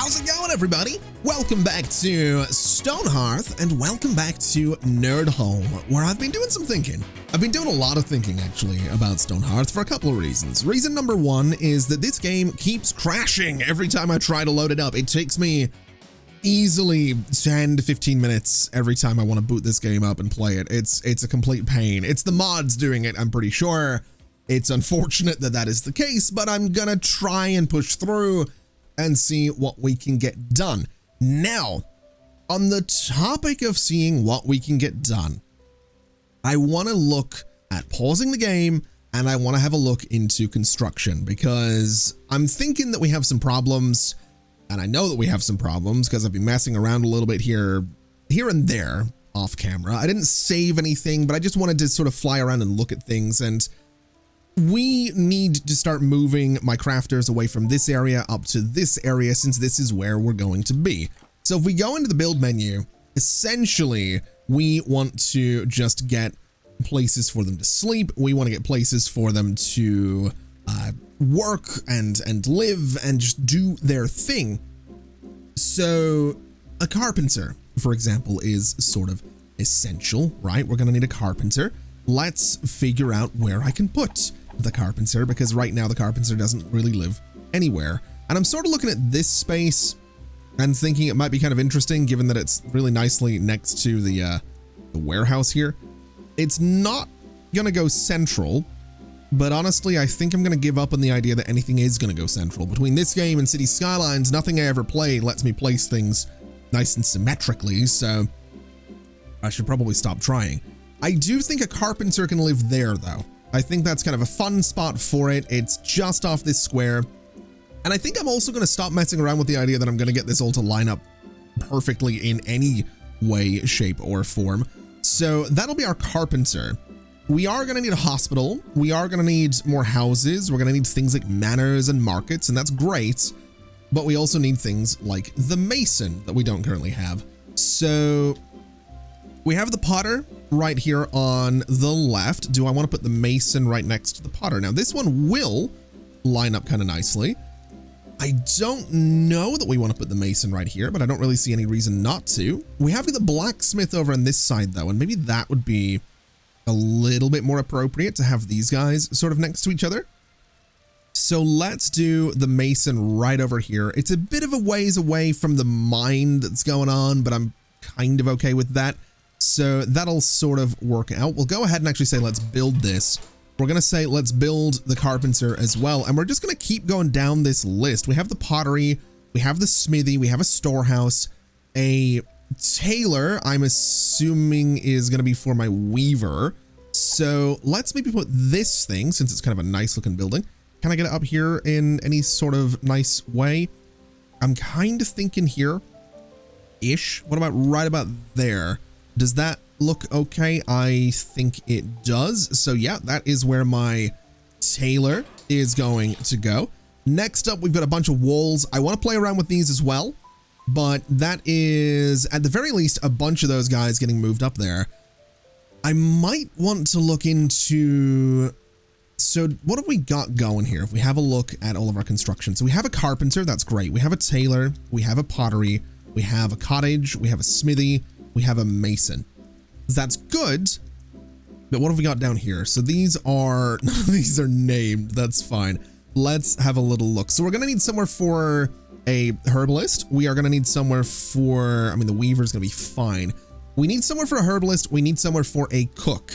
How's it going, everybody? Welcome back to Stonehearth, and welcome back to Nerd Home, where I've been doing some thinking. I've been doing a lot of thinking, actually, about Stonehearth for a couple of reasons. Reason number one is that this game keeps crashing every time I try to load it up. It takes me easily 10 to 15 minutes every time I want to boot this game up and play it. It's a complete pain. It's the mods doing it, I'm pretty sure. It's unfortunate that that is the case, but I'm gonna try and push through and see what we can get done. Now, on the topic of seeing what we can get done, I want to look at pausing the game and I want to have a look into construction, because I'm thinking that we have some problems, and I know that we have some problems because I've been messing around a little bit here and there off camera. I didn't save anything, but I just wanted to sort of fly around and look at things, and we need to start moving my crafters away from this area up to this area, since this is where we're going to be. So if we go into the build menu, essentially we want to just get places for them to sleep. We want to get places for them to work and live and just do their thing. So a carpenter, for example, is sort of essential, right? We're going to need a carpenter. Let's figure out where I can put the carpenter, because right now the carpenter doesn't really live anywhere. And I'm sort of looking at this space and thinking it might be kind of interesting, given that it's really nicely next to the warehouse here. It's not gonna go central, but honestly, I think I'm gonna give up on the idea that anything is gonna go central. Between this game and City Skylines, nothing I ever play lets me place things nice and symmetrically, so I should probably stop trying. I do think a carpenter can live there, though. I think that's kind of a fun spot for it. It's just off this square. And I think I'm also going to stop messing around with the idea that I'm going to get this all to line up perfectly in any way, shape, or form. So that'll be our carpenter. We are going to need a hospital. We are going to need more houses. We're going to need things like manors and markets, and that's great. But we also need things like the mason that we don't currently have. So we have the potter right here on the left. Do I want to put the mason right next to the potter? Now, this one will line up kind of nicely. I don't know that we want to put the mason right here, but I don't really see any reason not to. We have the blacksmith over on this side, though, and maybe that would be a little bit more appropriate to have these guys sort of next to each other. So let's do the mason right over here. It's a bit of a ways away from the mine that's going on, but I'm kind of okay with that. So that'll sort of work out. We'll go ahead and actually say, let's build this. We're going to say, let's build the carpenter as well. And we're just going to keep going down this list. We have the pottery, we have the smithy, we have a storehouse, a tailor, I'm assuming is going to be for my weaver. So let's maybe put this thing, since it's kind of a nice looking building. Can I get it up here in any sort of nice way? I'm kind of thinking here-ish. What about right about there? Does that look okay? I think it does. So yeah, that is where my tailor is going to go. Next up, we've got a bunch of walls. I want to play around with these as well, but that is at the very least a bunch of those guys getting moved up there. I might want to look into, so what have we got going here? If we have a look at all of our construction, so we have a carpenter, that's great. We have a tailor, we have a pottery, we have a cottage, we have a smithy, we have a mason. That's good, but what have we got down here? So these are, none of these are named, that's fine. Let's have a little look. So we're gonna need somewhere for a herbalist. We are gonna need somewhere for, I mean, the weaver's gonna be fine. We need somewhere for a herbalist, we need somewhere for a cook.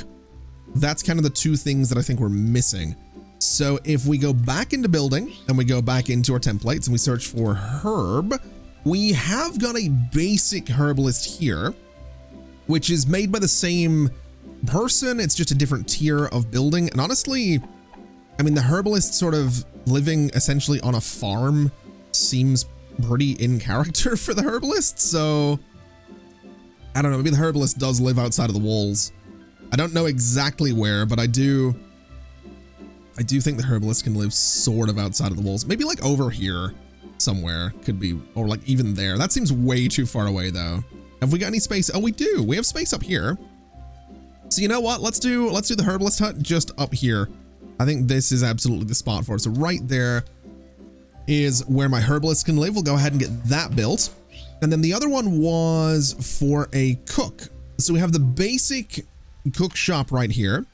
That's kind of the two things that I think we're missing. So if we go back into building and we go back into our templates and we search for herb, we have got a basic herbalist here, which is made by the same person. It's just a different tier of building. And honestly, I mean, the herbalist sort of living essentially on a farm seems pretty in character for the herbalist. So I don't know, maybe the herbalist does live outside of the walls. I don't know exactly where, but I do think the herbalist can live sort of outside of the walls. Maybe like over here somewhere could be, or like even there. That seems way too far away though. Have we got any space? Oh, we do. We have space up here. So you know what? Let's do the herbalist hut just up here. I think this is absolutely the spot for it. So right there, is where my herbalist can live. We'll go ahead and get that built. And then the other one was for a cook. So we have the basic cook shop right here,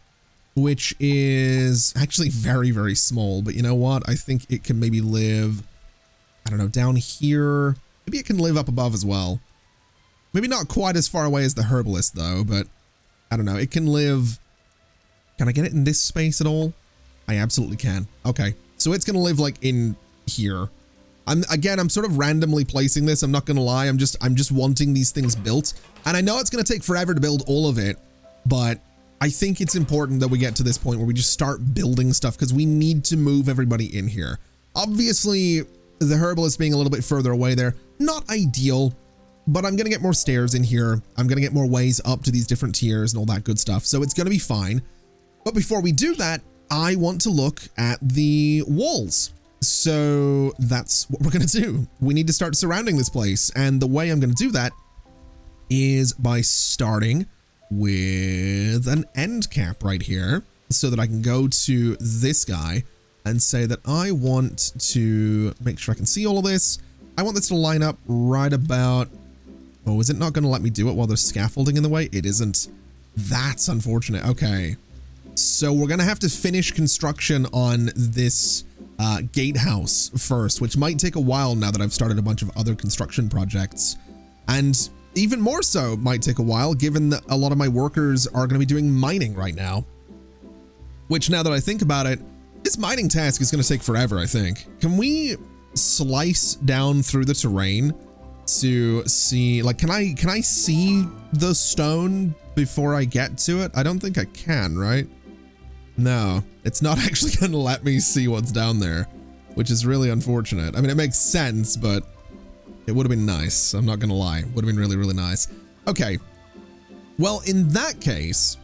which is actually very, very small. But you know what? I think it can maybe live, I don't know, down here. Maybe it can live up above as well. Maybe not quite as far away as the herbalist though, but I don't know. It can live. Can I get it in this space at all? I absolutely can. Okay. So it's going to live like in here. I'm sort of randomly placing this. I'm not going to lie. I'm just wanting these things built. And I know it's going to take forever to build all of it, but I think it's important that we get to this point where we just start building stuff because we need to move everybody in here. Obviously, the herbalist being a little bit further away there, not ideal, but I'm going to get more stairs in here. I'm going to get more ways up to these different tiers and all that good stuff. So it's going to be fine. But before we do that, I want to look at the walls. So that's what we're going to do. We need to start surrounding this place. And the way I'm going to do that is by starting with an end cap right here so that I can go to this guy and say that I want to make sure I can see all of this. I want this to line up right about, oh, is it not going to let me do it while there's scaffolding in the way? It isn't. That's unfortunate. Okay. So we're going to have to finish construction on this gatehouse first, which might take a while now that I've started a bunch of other construction projects. And even more so might take a while given that a lot of my workers are going to be doing mining right now. Which now that I think about it, this mining task is going to take forever, I think. Can we slice down through the terrain to see, like, can I see the stone before I get to it? I don't think I can, right? No, it's not actually going to let me see what's down there, which is really unfortunate. I mean, it makes sense, but it would have been nice. I'm not going to lie. Would have been really, really nice. Okay. Well, in that case,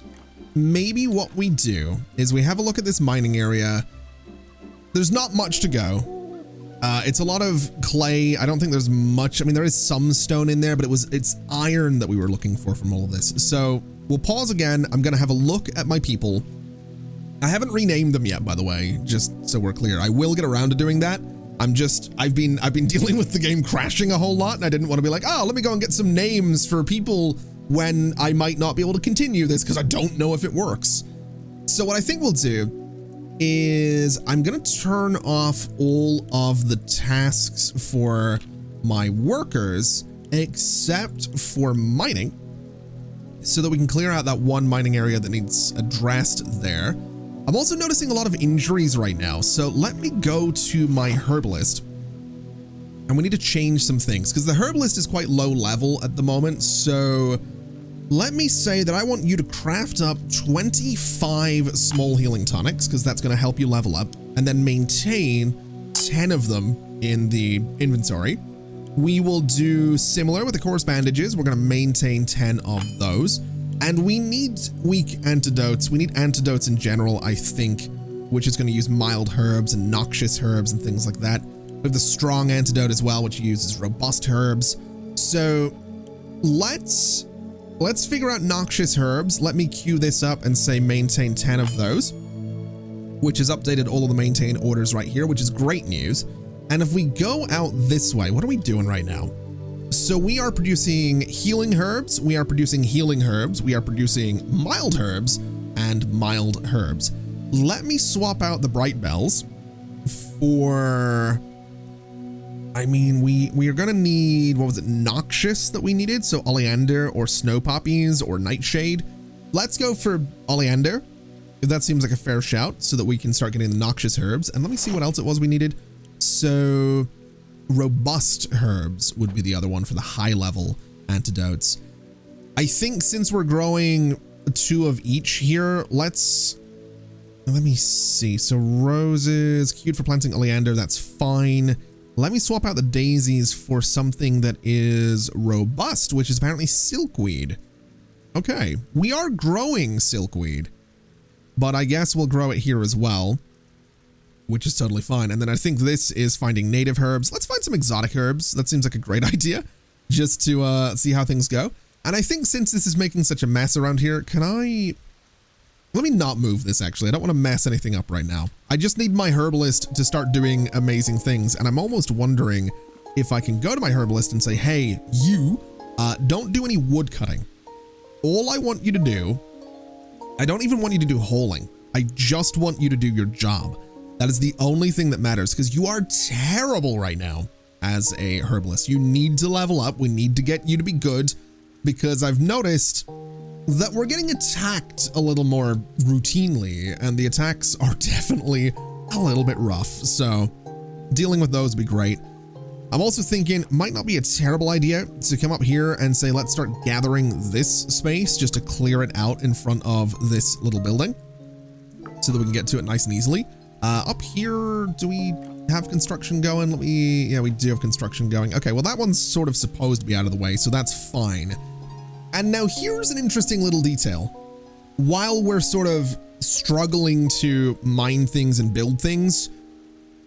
maybe what we do is we have a look at this mining area. There's not much to go. It's a lot of clay. I don't think there's much. I mean, there is some stone in there, but it's iron that we were looking for from all of this. So we'll pause again. I'm going to have a look at my people. I haven't renamed them yet, by the way, just so we're clear. I will get around to doing that. I've been dealing with the game crashing a whole lot, and I didn't want to be like, oh, let me go and get some names for people when I might not be able to continue this because I don't know if it works. So what I think we'll do is I'm going to turn off all of the tasks for my workers except for mining so that we can clear out that one mining area that needs addressed there. I'm also noticing a lot of injuries right now, so let me go to my herbalist and we need to change some things because the herbalist is quite low level at the moment. So let me say that I want you to craft up 25 small healing tonics because that's going to help you level up, and then maintain 10 of them in the inventory. We will do similar with the coarse bandages. We're going to maintain 10 of those. And we need weak antidotes. We need antidotes in general, I think, which is going to use mild herbs and noxious herbs and things like that. We have the strong antidote as well, which uses robust herbs. So let's figure out noxious herbs. Let me queue this up and say maintain 10 of those, which has updated all of the maintain orders right here, which is great news. And if we go out this way, what are we doing right now? So we are producing healing herbs, we are producing healing herbs, we are producing mild herbs and mild herbs. Let me swap out the bright bells for, I mean, we are going to need, what was it, noxious that we needed? So oleander or snow poppies or nightshade. Let's go for oleander, if that seems like a fair shout, so that we can start getting the noxious herbs. And let me see what else it was we needed. So robust herbs would be the other one for the high level antidotes. I think since we're growing 2 of each here, let me see. So roses, cute for planting oleander, that's fine. Let me swap out the daisies for something that is robust, which is apparently silkweed. Okay, we are growing silkweed, but I guess we'll grow it here as well, which is totally fine. And then I think this is finding native herbs. Let's find some exotic herbs. That seems like a great idea, just to see how things go. And I think since this is making such a mess around here, can I Let me not move this, actually. I don't want to mess anything up right now. I just need my herbalist to start doing amazing things, and I'm almost wondering if I can go to my herbalist and say, hey, you, don't do any wood cutting. All I want you to do, I don't even want you to do holing. I just want you to do your job. That is the only thing that matters, because you are terrible right now as a herbalist. You need to level up. We need to get you to be good, because I've noticed that we're getting attacked a little more routinely, and the attacks are definitely a little bit rough. So dealing with those would be great. I'm also thinking might not be a terrible idea to come up here and say, let's start gathering this space just to clear it out in front of this little building so that we can get to it nice and easily. Up here, do we have construction going? Yeah, we do have construction going. Okay, well, that one's sort of supposed to be out of the way, so that's fine. And now here's an interesting little detail. While we're sort of struggling to mine things and build things,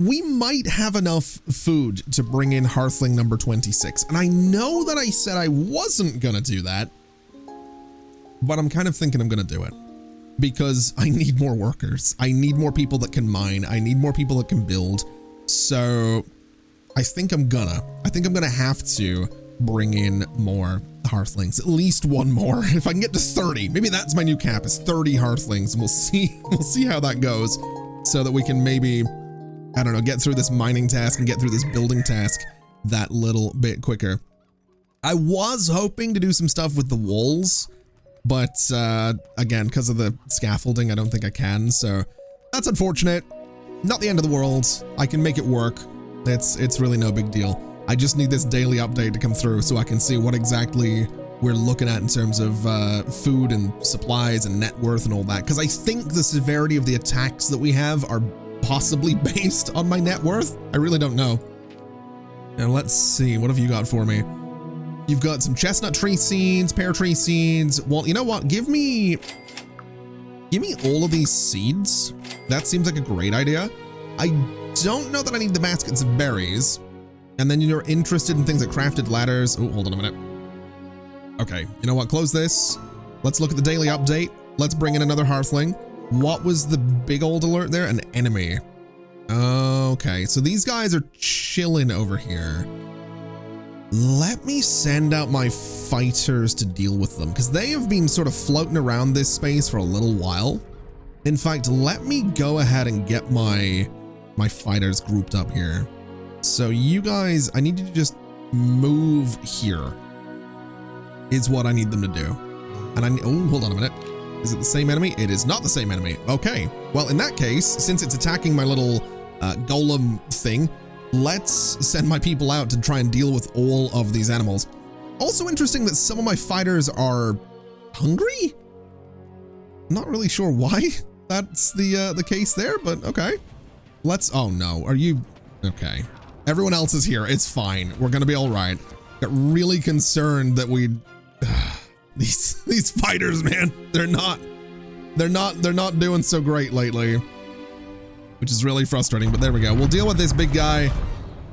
we might have enough food to bring in Hearthling number 26. And I know that I said I wasn't gonna do that, but I'm kind of thinking I'm gonna do it because I need more workers. I need more people that can mine. I need more people that can build. So I think I'm gonna have to bring in more Hearthlings, at least one more. If I can get to 30, maybe that's my new cap, is 30 Hearthlings, and we'll see how that goes, so that we can maybe, I don't know, get through this mining task and get through this building task that little bit quicker. I was hoping to do some stuff with the walls, but again, because of the scaffolding, I don't think I can, so that's unfortunate. Not the end of the world. I can make it work. It's really no big deal. I just need this daily update to come through so I can see what exactly we're looking at in terms of food and supplies and net worth and all that, because I think the severity of the attacks that we have are possibly based on my net worth. I really don't know. Now let's see, what have you got for me? You've got some chestnut tree seeds, pear tree seeds. Well, you know what? Give me all of these seeds. That seems like a great idea. I don't know that I need the baskets of berries. And then you're interested in things like crafted ladders. Oh, hold on a minute. Okay, you know what? Close this. Let's look at the daily update. Let's bring in another Hearthling. What was the big old alert there? An enemy. Okay, so these guys are chilling over here. Let me send out my fighters to deal with them, because they have been sort of floating around this space for a little while. In fact, let me go ahead and get my fighters grouped up here. So you guys, I need you to just move here is what I need them to do. And oh, hold on a minute. Is it the same enemy? It is not the same enemy. Okay. Well, in that case, since it's attacking my little golem thing, let's send my people out to try and deal with all of these animals. Also interesting that some of my fighters are hungry. Not really sure why that's the case there, but okay. Oh no, are you, okay. Everyone else is here. It's fine. We're gonna be all right. Got really concerned that these fighters, man, they're not doing so great lately, which is really frustrating. But there we go. We'll deal with this big guy.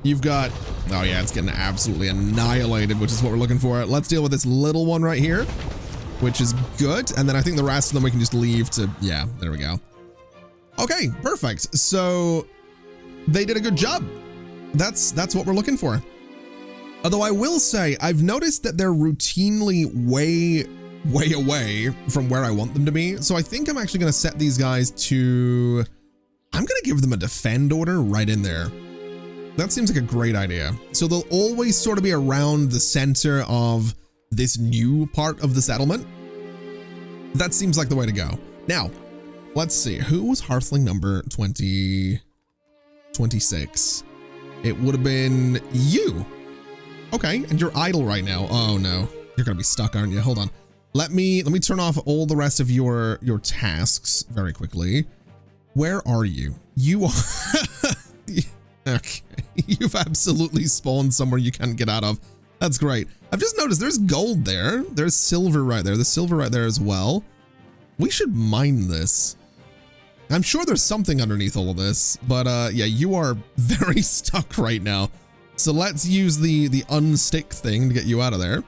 You've got, oh yeah, it's getting absolutely annihilated, which is what we're looking for. Let's deal with this little one right here, which is good. And then I think the rest of them we can just leave to, yeah, there we go. Okay, perfect. So they did a good job. That's what we're looking for. Although I will say, I've noticed that they're routinely way away from where I want them to be. So I think I'm actually going to set these guys to, I'm going to give them a defend order right in there. That seems like a great idea. So they'll always sort of be around the center of this new part of the settlement. That seems like the way to go. Now, let's see. Who was Hearthling number 26? It would have been you. Okay, and you're idle right now. Oh no, you're gonna be stuck, aren't you? Hold on. Let me turn off all the rest of your tasks very quickly. Where are you? You are okay. You've absolutely spawned somewhere you can't get out of. That's great. I've just noticed there's gold there. There's silver right there. There's silver right there as well. We should mine this. I'm sure there's something underneath all of this, but yeah, you are very stuck right now. So let's use the unstick thing to get you out of there,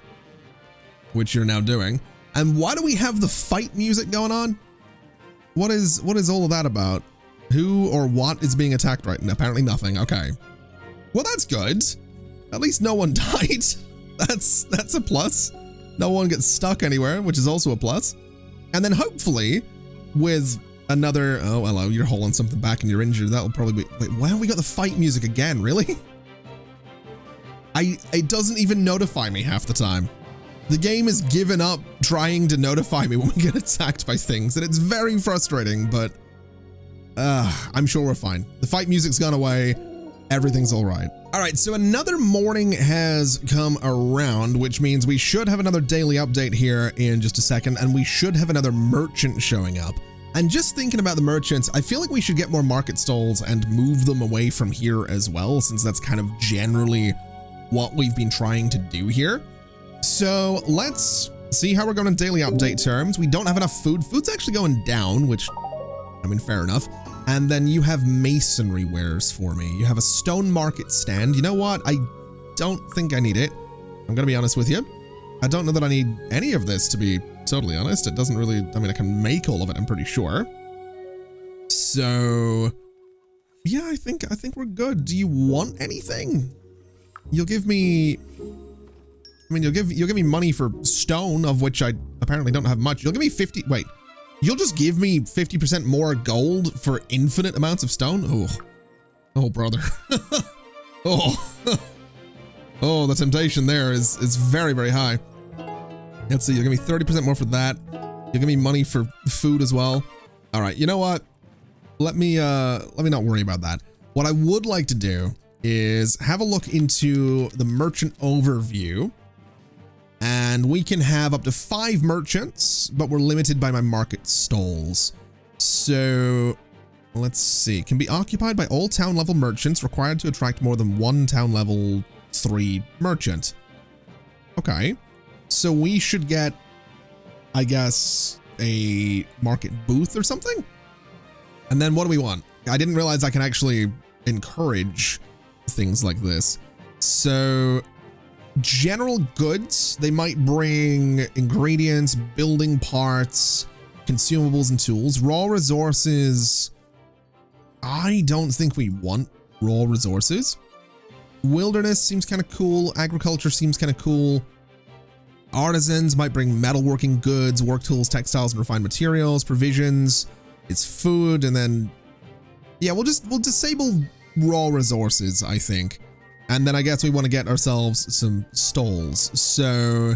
which you're now doing. And why do we have the fight music going on? What is all of that about? Who or what is being attacked right now? Apparently nothing. Okay. Well, that's good. At least no one died. That's a plus. No one gets stuck anywhere, which is also a plus. And then hopefully with another, oh, hello, you're holding something back and you're injured. That'll probably be, wait, why have we got the fight music again? Really? It doesn't even notify me half the time. The game has given up trying to notify me when we get attacked by things, and it's very frustrating, but I'm sure we're fine. The fight music's gone away. Everything's all right. All right, so another morning has come around, which means we should have another daily update here in just a second, and we should have another merchant showing up. And just thinking about the merchants, I feel like we should get more market stalls and move them away from here as well, since that's kind of generally what we've been trying to do here. So let's see how we're going in daily update terms. We don't have enough food. Food's actually going down, which, I mean, fair enough. And then you have masonry wares for me. You have a stone market stand. You know what? I don't think I need it. I'm going to be honest with you. I don't know that I need any of this, to be totally honest. It doesn't really, I mean, I can make all of it, I'm pretty sure. So yeah, I think we're good. Do you want anything? You'll give me, I mean, you'll give me money for stone, of which I apparently don't have much. You'll give me 50, wait, you'll just give me 50% more gold for infinite amounts of stone? Oh, brother. Oh, the temptation there is very, very high. Let's see, you'll give me 30% more for that. You'll give me money for food as well. All right, you know what? Let me not worry about that. What I would like to do is have a look into the merchant overview, and we can have up to 5 merchants, but we're limited by my market stalls. So let's see, can be occupied by all town level merchants, required to attract more than 1 town level 3 merchant. Okay, so we should get, I guess, a market booth or something. And then what do we want? I didn't realize I can actually encourage things like this. So general goods, they might bring ingredients, building parts, consumables, and tools. Raw resources, I don't think we want raw resources. Wilderness seems kind of cool. Agriculture seems kind of cool. Artisans might bring metalworking goods, work tools, textiles, and refined materials. Provisions, it's food. And then, yeah, we'll disable raw resources, I think. And then I guess we want to get ourselves some stalls. So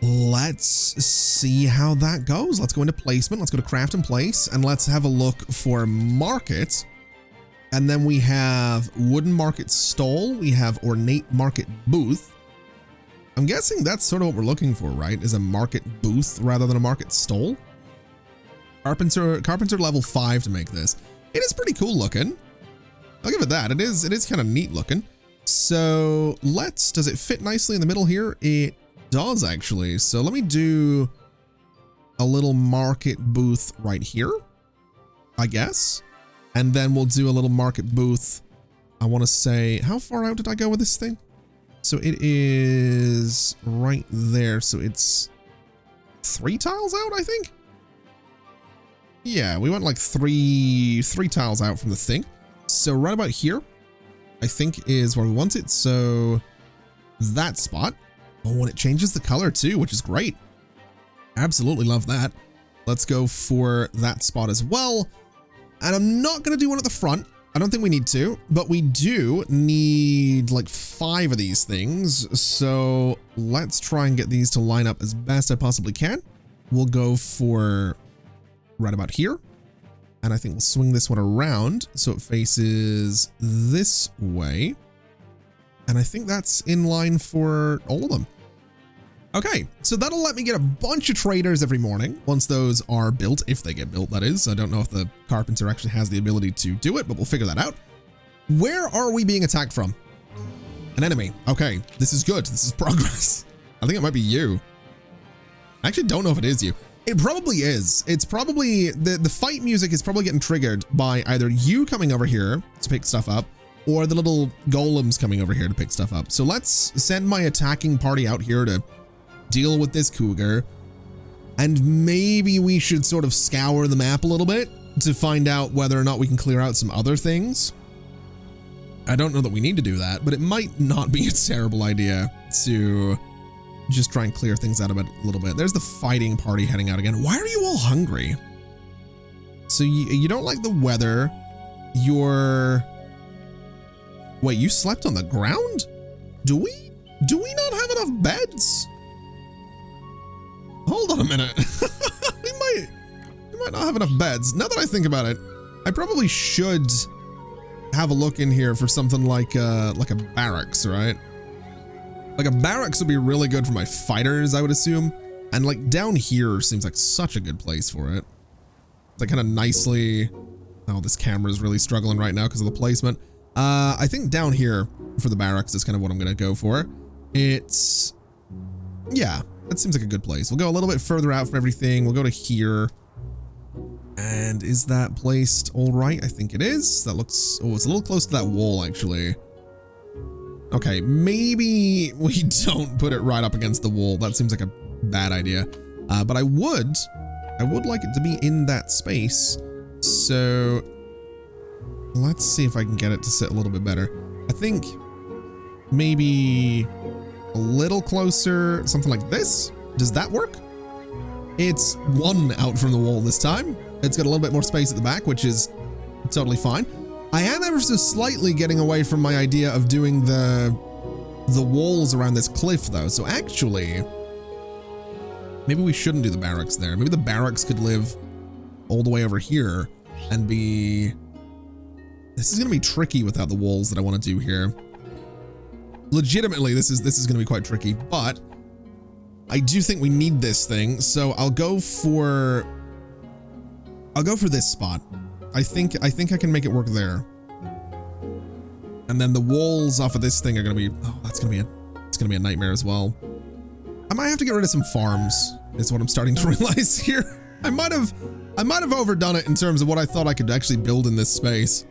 let's see how that goes. Let's go into placement. Let's go to craft and place, and let's have a look for market. And then we have wooden market stall. We have ornate market booth. I'm guessing that's sort of what we're looking for, right? Is a market booth rather than a market stall. Carpenter level 5 to make this. It is pretty cool looking. I'll give it that. It is kind of neat looking. So does it fit nicely in the middle here? It does actually. So let me do a little market booth right here, I guess. And then we'll do a little market booth. I want to say, how far out did I go with this thing? So it is right there. So it's 3 tiles out, I think. Yeah, we went like three tiles out from the thing. So right about here, I think is where we want it. So that spot. Oh, and it changes the color too, which is great. Absolutely love that. Let's go for that spot as well. And I'm not going to do one at the front. I don't think we need to, but we do need like 5 of these things. So let's try and get these to line up as best I possibly can. We'll go for right about here. And I think we'll swing this one around so it faces this way. And I think that's in line for all of them. Okay, so that'll let me get a bunch of traders every morning once those are built, if they get built, that is. I don't know if the carpenter actually has the ability to do it, but we'll figure that out. Where are we being attacked from? An enemy. Okay, this is good. This is progress. I think it might be you. I actually don't know if it is you. It probably is. It's probably, the fight music is probably getting triggered by either you coming over here to pick stuff up, or the little golems coming over here to pick stuff up. So let's send my attacking party out here to deal with this cougar. And maybe we should sort of scour the map a little bit to find out whether or not we can clear out some other things. I don't know that we need to do that, but it might not be a terrible idea to just try and clear things out of it a little bit. There's the fighting party heading out again. Why are you all hungry? So you don't like the weather. Wait, you slept on the ground? Do we not have enough beds? Hold on a minute. we might not have enough beds. Now that I think about it, I probably should have a look in here for something like a barracks, right? Like a barracks would be really good for my fighters, I would assume. And like down here seems like such a good place for it. It's like kind of nicely. Oh, this camera is really struggling right now because of the placement. I think down here for the barracks is kind of what I'm going to go for. It's, yeah, that seems like a good place. We'll go a little bit further out from everything. We'll go to here. And is that placed all right? I think it is. That looks, oh, it's a little close to that wall actually. Okay, maybe we don't put it right up against the wall. That seems like a bad idea. But I would like it to be in that space. So let's see if I can get it to sit a little bit better. I think maybe a little closer, something like this. Does that work? It's one out from the wall this time. It's got a little bit more space at the back, which is totally fine. I am ever so slightly getting away from my idea of doing the walls around this cliff though. So actually, maybe we shouldn't do the barracks there. Maybe the barracks could live all the way over here and be, this is going to be tricky without the walls that I want to do here. Legitimately, this is going to be quite tricky, but I do think we need this thing. So I'll go for this spot. I think I can make it work there. And then the walls off of this thing are going to be, oh, it's going to be a nightmare as well. I might have to get rid of some farms is what I'm starting to realize here. I might have overdone it in terms of what I thought I could actually build in this space.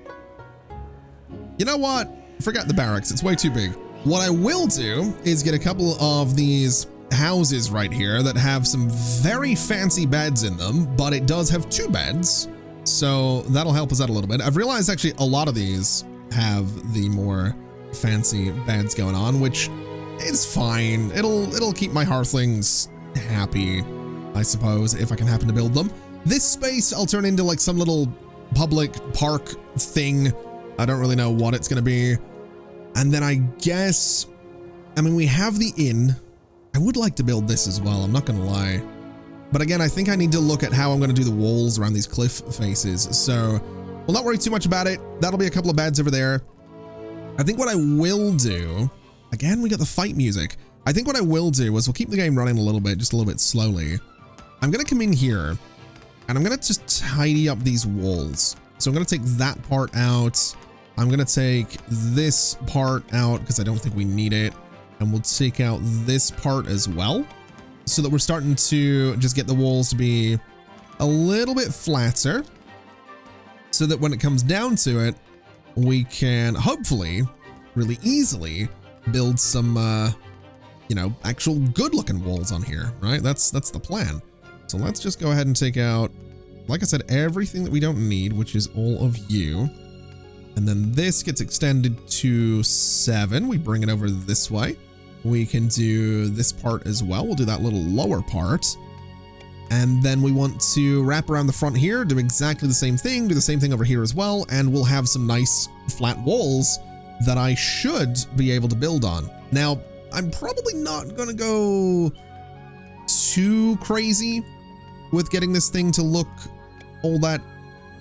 You know what? Forget the barracks. It's way too big. What I will do is get a couple of these houses right here that have some very fancy beds in them, but it does have 2 beds. So that'll help us out a little bit. I've realized actually a lot of these have the more fancy beds going on, which is fine. It'll keep my hearthlings happy, I suppose, if I can happen to build them. This space I'll turn into like some little public park thing. I don't really know what it's going to be. And then I guess, I mean, we have the inn. I would like to build this as well. I'm not going to lie. But again, I think I need to look at how I'm going to do the walls around these cliff faces. So we'll not worry too much about it. That'll be a couple of beds over there. I think what I will do, again, we got the fight music. I think what I will do is we'll keep the game running a little bit, just a little bit slowly. I'm going to come in here and I'm going to just tidy up these walls. So I'm going to take that part out. I'm going to take this part out because I don't think we need it. And we'll take out this part as well, so that we're starting to just get the walls to be a little bit flatter, so that when it comes down to it, we can hopefully really easily build some, you know, actual good looking walls on here, right? That's the plan. So let's just go ahead and take out, like I said, everything that we don't need, which is all of you. And then this gets extended to 7. We bring it over this way. We can do this part as well. We'll do that little lower part. And then we want to wrap around the front here, do exactly the same thing, do the same thing over here as well, and we'll have some nice flat walls that I should be able to build on. Now, I'm probably not going to go too crazy with getting this thing to look all that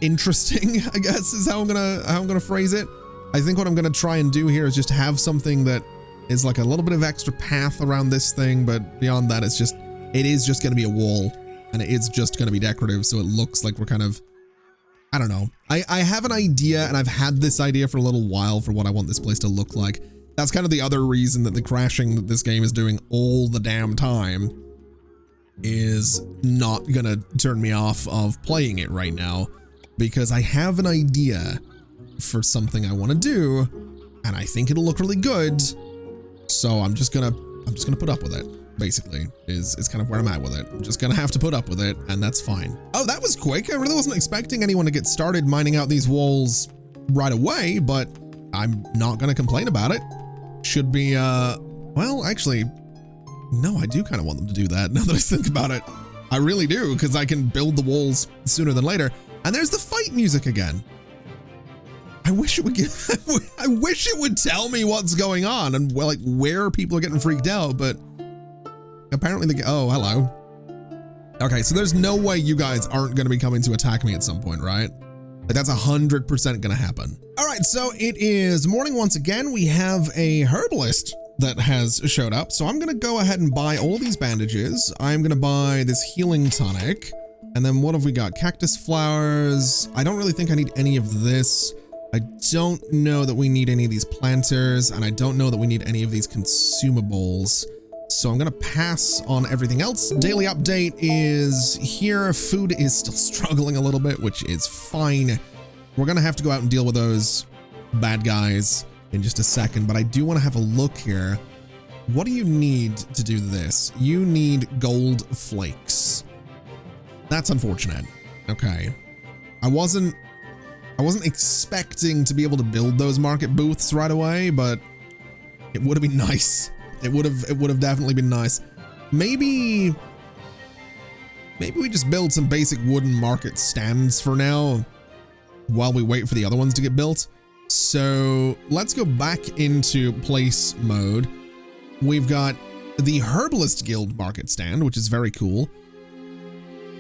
interesting, I guess is how I'm gonna phrase it. I think what I'm gonna try and do here is just have something that is like a little bit of extra path around this thing, but beyond that, it is just gonna be a wall, and it's just gonna be decorative, so it looks like we're kind of, I don't know. I have an idea, and I've had this idea for a little while for what I want this place to look like. That's kind of the other reason that the crashing that this game is doing all the damn time is not gonna turn me off of playing it right now, because I have an idea for something I want to do, and I think it'll look really good. So I'm just gonna I'm just gonna put up with it, basically, is kind of where I'm at with it. I'm just gonna have to put up with it, and that's fine. Oh, that was quick. I really wasn't expecting anyone to get started mining out these walls right away, but I'm not gonna complain about it. Should be, well, actually, no, I do kind of want them to do that now that I think about it. I really do, because I can build the walls sooner than later. And there's the fight music again. I wish it would I wish it would tell me what's going on and like where people are getting freaked out, but apparently oh, hello. Okay, so there's no way you guys aren't going to be coming to attack me at some point, right? Like that's 100% going to happen. All right, so it is morning once again. We have a herbalist that has showed up. So I'm going to go ahead and buy all these bandages. I'm going to buy this healing tonic. And then what have we got? Cactus flowers. I don't really think I need any of this. I don't know that we need any of these planters, and I don't know that we need any of these consumables. So I'm gonna pass on everything else. Daily update is here. Food is still struggling a little bit, which is fine. We're gonna have to go out and deal with those bad guys in just a second, but I do want to have a look here. What do you need to do this? You need gold flakes. That's unfortunate. Okay. I wasn't expecting to be able to build those market booths right away, but it would have been nice. It would have definitely been nice. Maybe we just build some basic wooden market stands for now while we wait for the other ones to get built. So let's go back into place mode. We've got the Herbalist Guild market stand, which is very cool.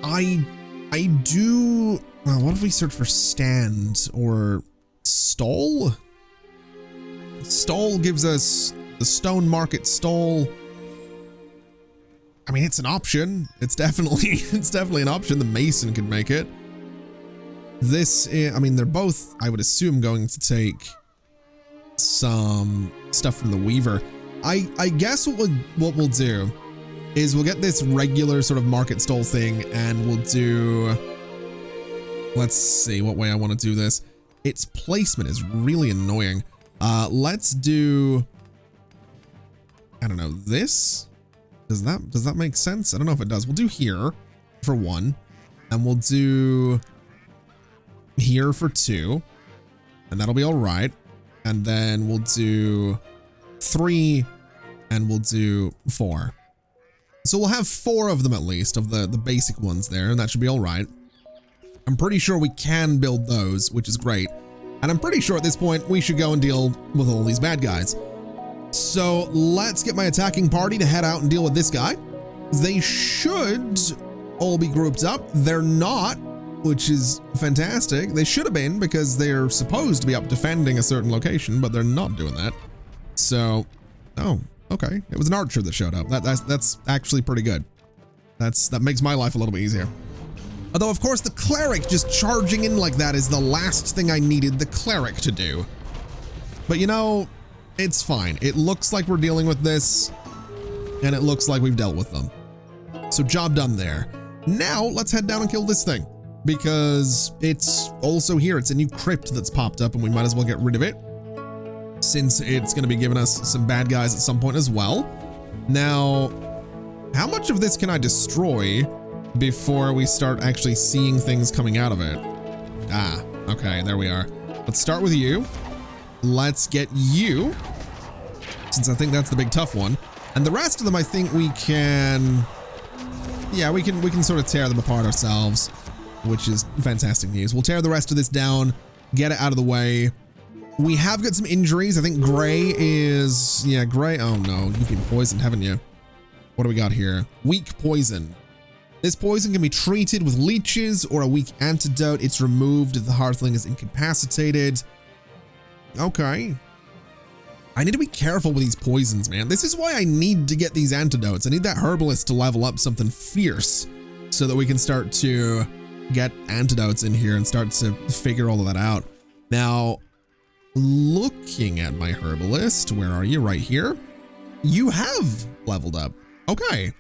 Well, what if we search for stand or stall? Stall gives us the stone market stall. I mean, it's an option. It's definitely an option. The mason can make it. This is, I mean, they're both, I would assume, going to take some stuff from the weaver. I guess what we'll do is we'll get this regular sort of market stall thing, and we'll do, let's see what way I want to do this. Its placement is really annoying. Let's do, I don't know, this? Does that make sense? I don't know if it does. We'll do here for 1, and we'll do here for 2, and that'll be all right. And then we'll do 3, and we'll do 4. So we'll have 4 of them at least, of the basic ones there, and that should be all right. I'm pretty sure we can build those, which is great. And I'm pretty sure at this point we should go and deal with all these bad guys. So let's get my attacking party to head out and deal with this guy. They should all be grouped up. They're not, which is fantastic. They should have been, because they're supposed to be up defending a certain location, but they're not doing that. So, oh, okay. It was an archer that showed up. That's actually pretty good. That makes my life a little bit easier. Although, of course, the cleric just charging in like that is the last thing I needed the cleric to do. But you know, it's fine. It looks like we're dealing with this, and it looks like we've dealt with them. So job done there. Now let's head down and kill this thing, because it's also here. It's a new crypt that's popped up, and we might as well get rid of it, since it's going to be giving us some bad guys at some point as well. Now, how much of this can I destroy before we start actually seeing things coming out of it? Ah, okay, there we are. Let's start with you. Let's get you, since I think that's the big tough one. And the rest of them, I think we can, yeah, we can sort of tear them apart ourselves, which is fantastic news. We'll tear the rest of this down, get it out of the way. We have got some injuries. I think Gray is, yeah, Gray. Oh no, you've been poisoned, haven't you? What do we got here? Weak poison. This poison can be treated with leeches or a weak antidote. It's removed if the hearthling is incapacitated. Okay. I need to be careful with these poisons, man. This is why I need to get these antidotes. I need that herbalist to level up something fierce so that we can start to get antidotes in here and start to figure all of that out. Now, looking at my herbalist, where are you? Right here. You have leveled up. Okay.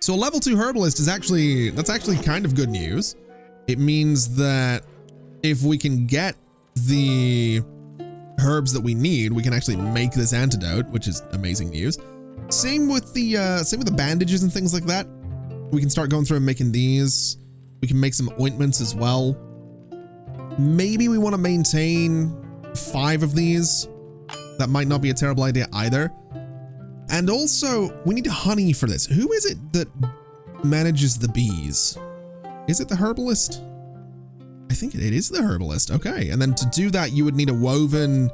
So a level 2 herbalist is that's actually kind of good news. It means that if we can get the herbs that we need, we can actually make this antidote, which is amazing news. Same with the bandages and things like that. We can start going through and making these. We can make some ointments as well. Maybe we want to maintain 5 of these. That might not be a terrible idea either. And also, we need honey for this. Who is it that manages the bees? Is it the herbalist? I think it is the herbalist. Okay, and then to do that, you would need a woven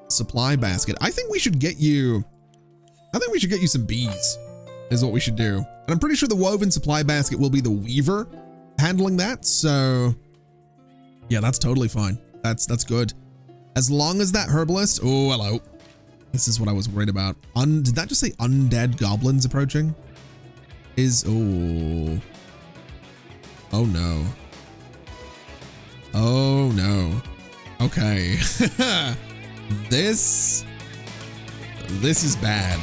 supply basket. I think we should get you some bees, is what we should do. And I'm pretty sure the woven supply basket will be the weaver handling that. So yeah, that's totally fine. That's good. As long as that herbalist, oh, hello. This is what I was worried about. Did that just say undead goblins approaching? Oh no. Oh no. Okay. This is bad.